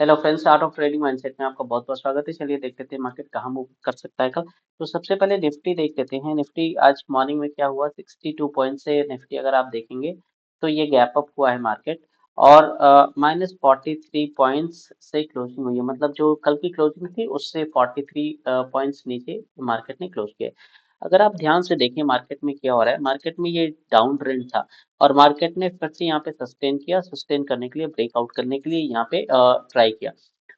Hello friends, art of trading mindset में आपका बहुत बहुत स्वागत है। चलिए देख लेते हैं मार्केट कहाँ मूव कर सकता है कल। तो सबसे पहले निफ्टी देख लेते हैं। निफ्टी आज मॉर्निंग में क्या हुआ, 62 पॉइंट से निफ्टी अगर आप देखेंगे तो ये गैप अप हुआ है मार्केट, और -43 पॉइंट्स से क्लोजिंग हुई है। मतलब जो कल की क्लोजिंग थी उससे 43 पॉइंट्स नीचे मार्केट ने क्लोज किया है। अगर आप ध्यान से देखें मार्केट में क्या हो रहा है, मार्केट में ये डाउन ट्रेंड था और मार्केट ने फिर से यहाँ पे सस्टेन किया। सस्टेन करने के लिए, ब्रेकआउट करने के लिए यहाँ पे ट्राई किया,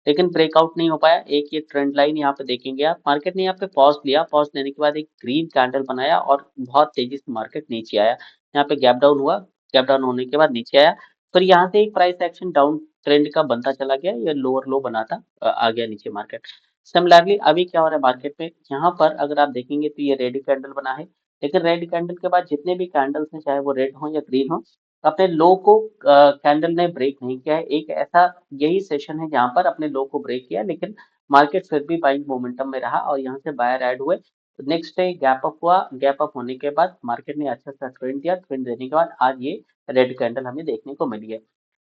लेकिन ब्रेकआउट नहीं हो पाया। एक ये ट्रेंड लाइन यहाँ पे देखेंगे आप, मार्केट ने यहाँ पे पॉज लिया। पॉज लेने के बाद एक ग्रीन कैंडल बनाया और बहुत तेजी से मार्केट नीचे आया। यहाँ पे गैप डाउन हुआ, गैप डाउन होने के बाद नीचे आया, फिर यहाँ से एक प्राइस एक्शन डाउन ट्रेंड का बनता चला गया। ये लोअर लो बनाता आ गया नीचे मार्केट। सिमिलरली अभी क्या हो रहा है मार्केट में, यहाँ पर अगर आप देखेंगे तो ये रेड कैंडल बना है, लेकिन रेड कैंडल के बाद जितने भी कैंडल्स हैं, चाहे वो रेड हो या ग्रीन हो, अपने लो को कैंडल ने ब्रेक नहीं किया है। एक ऐसा यही सेशन है जहां पर अपने लो को ब्रेक किया, लेकिन मार्केट फिर भी बाइंग मोमेंटम में रहा और यहाँ से बायर ऐड हुए। तो नेक्स्ट डे गैप अप हुआ। गैप अप होने के बाद मार्केट ने अच्छा सा ट्रेंड दिया। ट्रेंड देने के बाद आज ये रेड कैंडल हमें देखने को मिली है।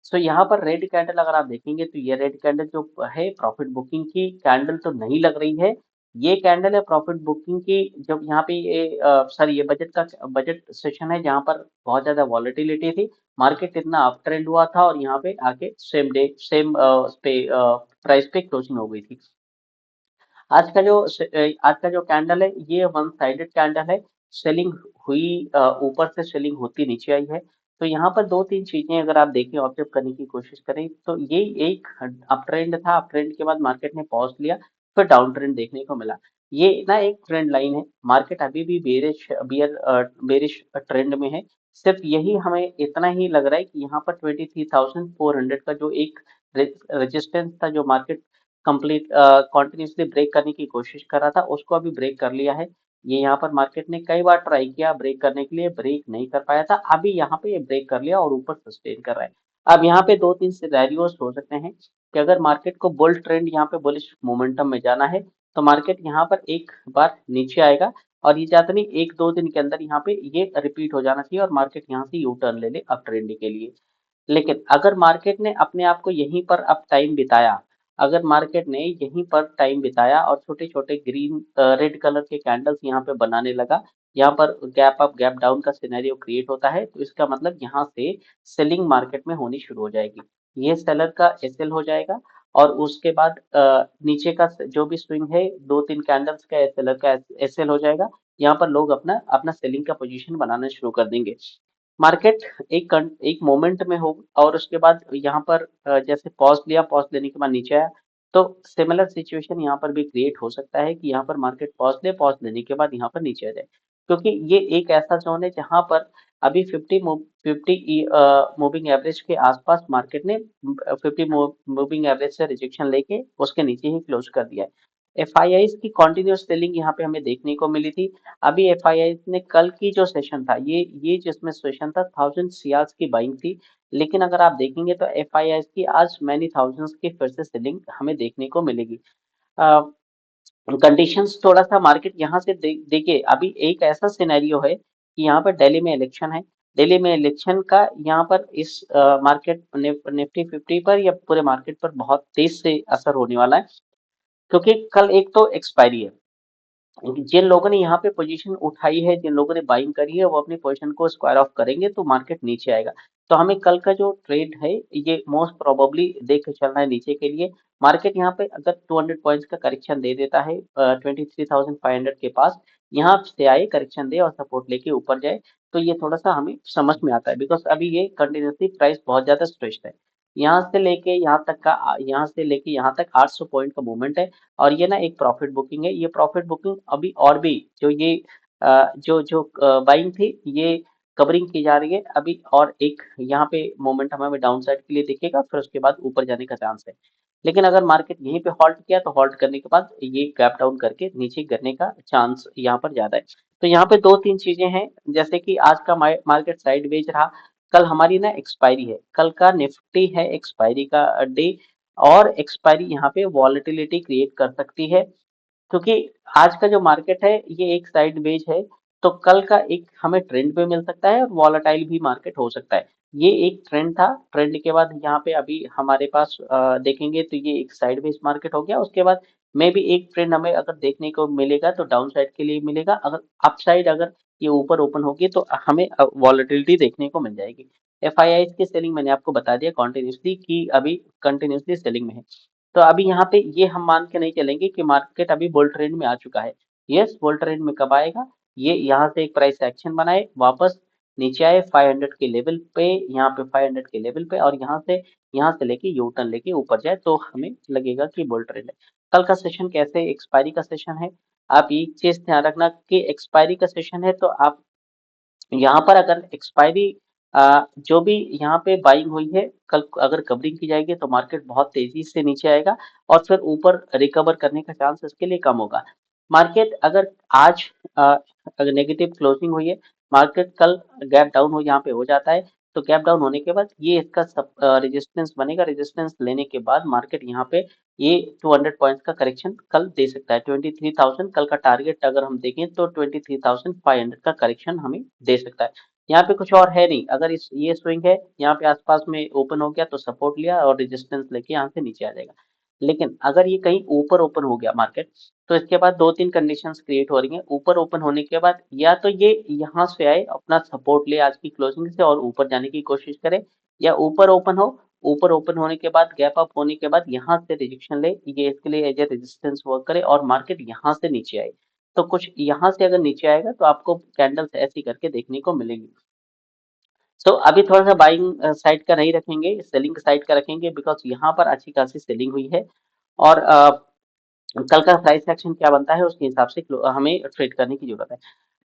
सो यहाँ पर रेड कैंडल अगर आप देखेंगे तो ये रेड कैंडल जो है, प्रॉफिट बुकिंग की कैंडल तो नहीं लग रही है। ये कैंडल है प्रॉफिट बुकिंग की। जब यहाँ पे ये सर ये बजट सेशन है जहाँ पर बहुत ज्यादा वॉलेटिलिटी थी। मार्केट इतना अप ट्रेंड हुआ था और यहाँ पे आके सेम डे सेम पे प्राइस पे क्लोजिंग हो गई थी। आज का जो कैंडल है ये वन साइडेड कैंडल है। सेलिंग हुई, ऊपर से सेलिंग होती नीचे आई है। तो यहाँ पर दो तीन चीजें अगर आप देखें, ऑब्जर्व करने की कोशिश करें, तो ये एक अप ट्रेंड था। अप ट्रेंड के बाद मार्केट ने पॉज लिया, फिर डाउन ट्रेंड देखने को मिला। ये ना एक ट्रेंड लाइन है। मार्केट अभी भी बेरिश ट्रेंड में है। सिर्फ यही हमें इतना ही लग रहा है कि यहाँ पर 23,400 का जो एक रेजिस्टेंस था, जो मार्केट कंप्लीट कॉन्टिन्यूसली ब्रेक करने की कोशिश कर रहा था, उसको अभी ब्रेक कर लिया है। ये यहाँ पर मार्केट ने कई बार ट्राई किया ब्रेक करने के लिए, ब्रेक नहीं कर पाया था। अभी यहाँ पे ये ब्रेक कर लिया और ऊपर सस्टेन कर रहा है। अब यहाँ पे दो तीन सिनेरियोस हो सकते हैं कि अगर मार्केट को बुल ट्रेंड, यहाँ पे बुलिश मोमेंटम में जाना है, तो मार्केट यहाँ पर एक बार नीचे आएगा और ये चाहते नहीं, एक दो दिन के अंदर यहाँ पे ये रिपीट हो जाना चाहिए और मार्केट यहाँ से यू टर्न ले ले अप ट्रेंड के लिए। लेकिन अगर मार्केट ने अपने आप को यहीं पर अब टाइम बिताया, अगर मार्केट ने यहीं पर टाइम बिताया और छोटे छोटे ग्रीन रेड कलर के कैंडल्स यहाँ पे बनाने लगा, यहाँ पर गैप अप गैप डाउन का सिनेरियो क्रिएट होता है, तो इसका मतलब यहाँ से सेलिंग मार्केट में होनी शुरू हो जाएगी। ये सेलर का एसएल हो जाएगा और उसके बाद नीचे का जो भी स्विंग है, दो तीन कैंडल्स का सेलर का एसएल हो जाएगा। यहाँ पर लोग अपना अपना सेलिंग का पोजीशन बनाना शुरू कर देंगे। मार्केट एक मोमेंट में हो और उसके बाद यहाँ पर जैसे पॉज लिया, पॉज लेने के बाद नीचे आया, तो सिमिलर सिचुएशन यहाँ पर भी क्रिएट हो सकता है कि यहाँ पर मार्केट पॉज ले, पॉज लेने के बाद यहाँ पर नीचे आ जाए, क्योंकि ये एक ऐसा जोन है जहाँ पर अभी 50 मूविंग एवरेज के आसपास मार्केट ने 50 मूविंग एवरेज से रिजेक्शन लेके उसके नीचे ही क्लोज कर दिया है। एफआईआईज की कंटिन्यूअस सेलिंग यहाँ पे हमें देखने को मिली थी। अभी एफआईआई ने कल की जो सेशन था, ये जिसमें सेशन था, 1000 की बाइंग थी। लेकिन अगर आप देखेंगे तो एफआईआई की आज मैनी थाउजेंड्स की फिर से सेलिंग हमें देखने को मिलेगी। कंडीशंस थोड़ा सा मार्केट यहाँ से देखिए, अभी एक ऐसा सिनेरियो है कि यहाँ पर दिल्ली में इलेक्शन है। दिल्ली में इलेक्शन का यहाँ पर इस मार्केट निफ्टी 50 पर या पूरे मार्केट पर बहुत तेज से असर होने वाला है, क्योंकि कल एक तो एक्सपायरी है। जिन लोगों ने यहाँ पे पोजीशन उठाई है, जिन लोगों ने बाइंग करी है, वो अपनी पोजीशन को स्क्वायर ऑफ करेंगे तो मार्केट नीचे आएगा। तो हमें कल का जो ट्रेड है ये मोस्ट प्रोबेबली देख के चलना है नीचे के लिए। मार्केट यहाँ पे अगर 200 पॉइंट्स का करेक्शन दे देता है 23,500 के पास, यहाँ से आए करेक्शन दे और सपोर्ट लेके ऊपर जाए, तो ये थोड़ा सा हमें समझ में आता है, बिकॉज अभी ये कंटिन्यूसली प्राइस बहुत ज्यादा स्ट्रेच्ड है। यहाँ से लेके यहाँ तक 800 पॉइंट का मूवमेंट है और ये ना एक प्रॉफिट बुकिंग है। ये प्रॉफिट बुकिंग अभी और भी जो ये जो जो बाइंग थी, ये कवरिंग की जा रही है अभी, और एक यहाँ पे मोमेंटम हमें डाउन साइड के लिए दिखेगा, फिर उसके बाद ऊपर जाने का चांस है। लेकिन अगर मार्केट यहीं पे हॉल्ट किया तो हॉल्ट करने के बाद ये गैप डाउन करके नीचे गिरने का चांस यहाँ पर ज्यादा है। तो यहाँ पे दो तीन चीजें हैं, जैसे कि आज का मार्केट साइड वेज रहा। कल हमारी ना एक्सपायरी है, कल का निफ्टी है एक्सपायरी का डे, और एक्सपायरी यहाँ पे वॉलेटिलिटी क्रिएट कर सकती है, क्योंकि आज का जो मार्केट है ये एक साइड वेज है। तो कल का एक हमें ट्रेंड पे मिल सकता है और वॉलेटाइल भी मार्केट हो सकता है। ये एक ट्रेंड था। ट्रेंड के बाद यहाँ पे अभी हमारे पास देखेंगे तो ये एक साइडवेज मार्केट हो गया। उसके बाद में भी एक ट्रेंड हमें अगर देखने को मिलेगा तो डाउन साइड के लिए मिलेगा। अगर अप साइड अगर ये ऊपर ओपन होगी तो हमें वॉलेटिलिटी देखने को मिल जाएगी। एफआईआई की सेलिंग मैंने आपको बता दिया कॉन्टिन्यूसली कि अभी कंटिन्यूसली सेलिंग में है। तो अभी यहाँ पे ये हम मान के नहीं चलेंगे कि मार्केट अभी बुल ट्रेंड में आ चुका है। यस, बुल ट्रेंड में कब आएगा? ये यहाँ से एक प्राइस एक्शन बनाए, वापस नीचे आए 500 के लेवल पे, यहाँ पे 500 के लेवल पे, और यहाँ से लेके यू टर्न लेके ऊपर जाए तो हमें लगेगा कि बुल ट्रेंड है। कल का सेशन कैसे, एक्सपायरी का सेशन है। आप एक चीज ध्यान रखना कि एक्सपायरी का सेशन है तो आप यहाँ पर अगर एक्सपायरी जो भी यहाँ पे बाइंग हुई है, कल अगर कवरिंग की जाएगी तो मार्केट बहुत तेजी से नीचे आएगा और फिर ऊपर रिकवर करने का चांस इसके लिए कम होगा। मार्केट अगर आज अगर नेगेटिव क्लोजिंग हुई है, मार्केट कल गैप डाउन हो यहाँ पे हो जाता है, तो गैप डाउन होने के बाद ये इसका सब रेजिस्टेंस बनेगा। रेजिस्टेंस लेने के बाद मार्केट यहाँ पे ये 200 पॉइंट्स का करेक्शन कल दे सकता है। 23,000 कल का टारगेट अगर हम देखें तो 23,500 का करेक्शन हमें दे सकता है। यहाँ पे कुछ और है नहीं। अगर इस ये स्विंग है यहाँ पे आसपास में ओपन हो गया तो सपोर्ट लिया और रेजिस्टेंस लेके यहाँ से नीचे आ जाएगा। लेकिन अगर ये कहीं ऊपर ओपन हो गया मार्केट, तो इसके बाद दो तीन कंडीशंस क्रिएट हो रही हैं। ऊपर ओपन होने के बाद या तो ये यहाँ से आए, अपना सपोर्ट ले आज की क्लोजिंग से और ऊपर जाने की कोशिश करे, या ऊपर ओपन हो, ऊपर ओपन होने के बाद गैप अप होने के बाद यहाँ से रिजेक्शन ले, ये इसके लिए एज ए रेजिस्टेंस वर्क करे और मार्केट यहाँ से नीचे आए। तो कुछ यहाँ से अगर नीचे आएगा तो आपको कैंडल्स ऐसी करके देखने को मिलेगी। सो अभी थोड़ा सा बाइंग साइड का नहीं रखेंगे, सेलिंग साइड का रखेंगे, बिकॉज यहाँ पर अच्छी खासी सेलिंग हुई है। और कल का प्राइस एक्शन क्या बनता है उसके हिसाब से हमें ट्रेड करने की जरूरत है।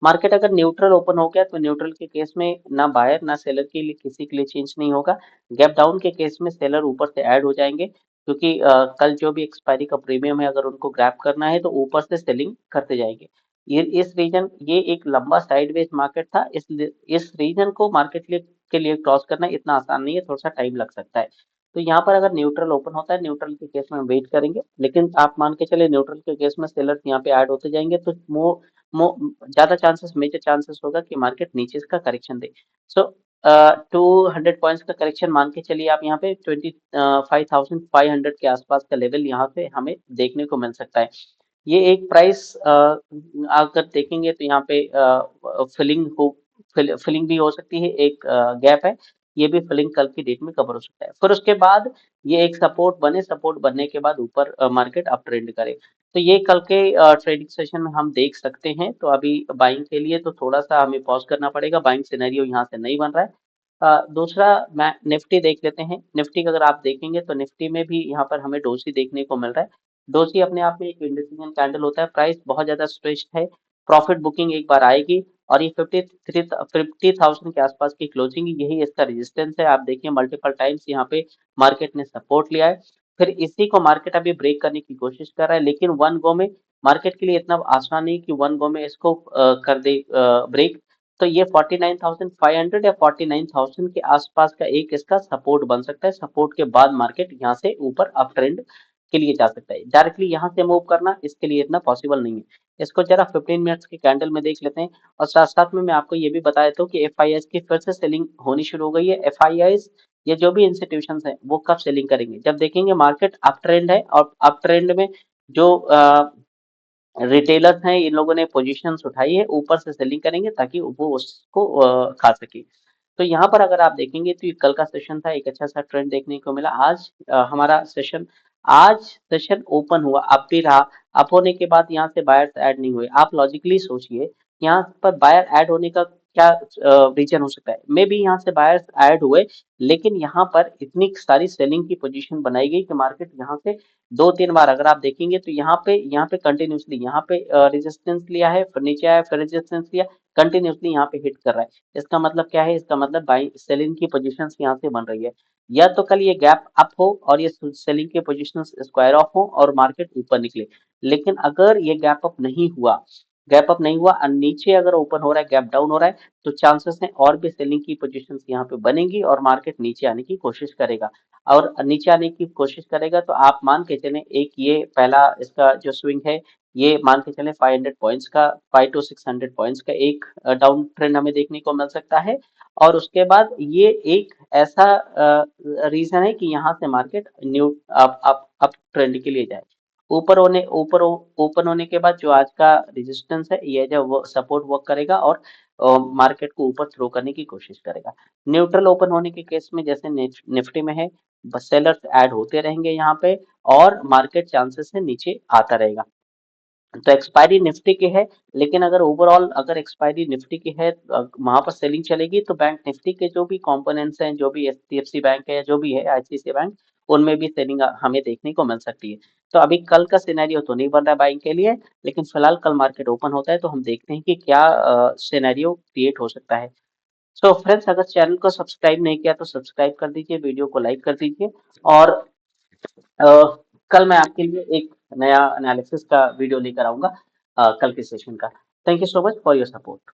मार्केट अगर न्यूट्रल ओपन हो गया तो न्यूट्रल के केस में ना बायर ना सेलर के लिए किसी के लिए चेंज नहीं होगा। गैप डाउन के केस में सेलर ऊपर से ऐड हो जाएंगे, क्योंकि कल जो भी एक्सपायरी का प्रीमियम है अगर उनको ग्रैब करना है तो ऊपर से सेलिंग करते जाएंगे। इस रीजन ये एक लंबा साइडवेज मार्केट था। इस रीजन को मार्केट के लिए क्रॉस करना इतना आसान नहीं है, थोड़ा सा टाइम लग सकता है। तो यहाँ पर अगर न्यूट्रल ओपन होता है, न्यूट्रल के केस में हम वेट करेंगे, लेकिन आप मान के चले न्यूट्रल के केस में सेलर्स यहाँ पे ऐड होते जाएंगे तो मो मो ज्यादा चांसेस, मेजर चांसेस होगा कि मार्केट नीचे इसका करेक्शन दे। सो 200 पॉइंट्स का करेक्शन मान के चलिए आप, यहाँ पे 25,500 के आसपास का लेवल यहाँ पे हमें देखने को मिल सकता है। ये एक प्राइस अगर देखेंगे तो यहाँ पे फिलिंग भी हो सकती है, एक गैप है, ये भी फिलिंग कल की डेट में कवर हो सकता है। फिर उसके बाद ये एक सपोर्ट बने, सपोर्ट बनने के बाद ऊपर मार्केट अप ट्रेंड करे। तो ये कल के ट्रेडिंग सेशन में हम देख सकते हैं। तो अभी बाइंग के लिए तो थोड़ा सा हमें पॉज करना पड़ेगा, बाइंग सिनेरियो यहाँ से नहीं बन रहा है। दूसरा मैं निफ्टी देख लेते हैं। निफ्टी का अगर आप देखेंगे तो निफ्टी में भी यहाँ पर हमें डोजी देखने को मिल रहा है। डोजी अपने आप में एक इंडिसीजन कैंडल होता है, प्राइस बहुत ज्यादा स्ट्रेच्ड है, प्रॉफिट बुकिंग एक बार आएगी और ये 50,000 के आसपास की क्लोजिंग, यही इसका रेजिस्टेंस है। आप देखिए मल्टीपल टाइम्स यहाँ पे मार्केट ने सपोर्ट लिया है, फिर इसी को मार्केट अभी ब्रेक करने की कोशिश कर रहा है, लेकिन वन गो में मार्केट के लिए इतना आसान नहीं कि वन गो में इसको कर दे ब्रेक। तो ये 49,500 या 49,000 के आसपास का एक इसका सपोर्ट बन सकता है। सपोर्ट के बाद मार्केट यहाँ से ऊपर अप ट्रेंड के लिए जा सकता है। डायरेक्टली यहाँ से मूव करना इसके लिए इतना पॉसिबल नहीं है। इसको जरा 15 मिनट्स के कैंडल में देख लेते हैं। और साथ साथ में मैं आपको ये भी बता देता हूँ कि एफ की फिर से सेलिंग होनी शुरू हो गई है। एफ ये जो भी इंस्टीट्यूशन है वो कब सेलिंग करेंगे, जब देखेंगे मार्केट अप ट्रेंड है और अप ट्रेंड में जो रिटेलर्स हैं इन लोगों ने पोजीशंस उठाई है, ऊपर से सेलिंग करेंगे ताकि वो उसको खा सके। तो यहाँ पर अगर आप देखेंगे तो ये कल का सेशन था, एक अच्छा सा ट्रेंड देखने को मिला। आज सेशन ओपन हुआ, अप भी रहा। अप होने के बाद यहाँ से बायर्स ऐड नहीं हुए। आप लॉजिकली सोचिए यहाँ पर बायर ऐड होने का क्या रीजन हो सकता है। मे बी यहाँ से बायर्स ऐड हुए, लेकिन यहाँ पर इतनी सारी सेलिंग की पोजीशन बनाई गई कि मार्केट यहाँ से दो तीन बार अगर आप देखेंगे तो यहाँ पे कंटिन्यूसली यहाँ पे रेजिस्टेंस लिया है, फिर नीचे आया, फिर रेजिस्टेंस लिया, कंटिन्यूसली यहाँ पे हिट कर रहा है। इसका मतलब क्या है? इसका मतलब बाइंग सेलिंग की पोजीशंस यहाँ से बन रही है। या तो कल ये गैप अप हो और ये सेलिंग के पोजीशंस स्क्वायर ऑफ हो और मार्केट ऊपर निकले। लेकिन अगर ये गैप अप नहीं हुआ और नीचे अगर ओपन हो रहा है, गैप डाउन हो रहा है, तो चांसेस हैं और भी सेलिंग की पोजीशंस यहाँ पे बनेंगी और मार्केट नीचे आने की कोशिश करेगा। और नीचे आने की कोशिश करेगा तो आप मान के चलें एक ये पहला इसका जो स्विंग है ये मान के चले 500 पॉइंट्स का 5 टू 600 पॉइंट्स का एक डाउन ट्रेंड हमें देखने को मिल सकता है। और उसके बाद ये एक ऐसा रीजन है कि यहाँ से मार्केट न्यू अप ट्रेंड के लिए जाए। ऊपर ओपन होने के बाद जो आज का रेजिस्टेंस है ये जब वो सपोर्ट वर्क करेगा और मार्केट को ऊपर थ्रो करने की कोशिश करेगा। न्यूट्रल ओपन होने के केस में जैसे निफ्टी में है, बस सेलर्स ऐड होते रहेंगे यहाँ पे और मार्केट चांसेस है नीचे आता रहेगा। तो एक्सपायरी निफ्टी की है, लेकिन अगर ओवरऑल अगर एक्सपायरी निफ्टी की है वहां पर सेलिंग चलेगी तो बैंक निफ्टी के जो भी कंपोनेंट्स हैं, जो भी एचडीएफसी बैंक है या जो भी है आईसीआईसीआई बैंक, उनमें भी सेलिंग हमें देखने को मिल सकती है। तो अभी कल का सिनेरियो तो नहीं बन रहा बाइंग के लिए, लेकिन फिलहाल कल मार्केट ओपन होता है तो हम देखते हैं कि क्या सिनेरियो क्रिएट हो सकता है। सो फ्रेंड्स, अगर चैनल को सब्सक्राइब नहीं किया तो सब्सक्राइब कर दीजिए, वीडियो को लाइक कर दीजिए और अ, कल मैं आपके लिए एक नया एनालिसिस का वीडियो लेकर आऊंगा कल के सेशन का। Thank you so much for your support.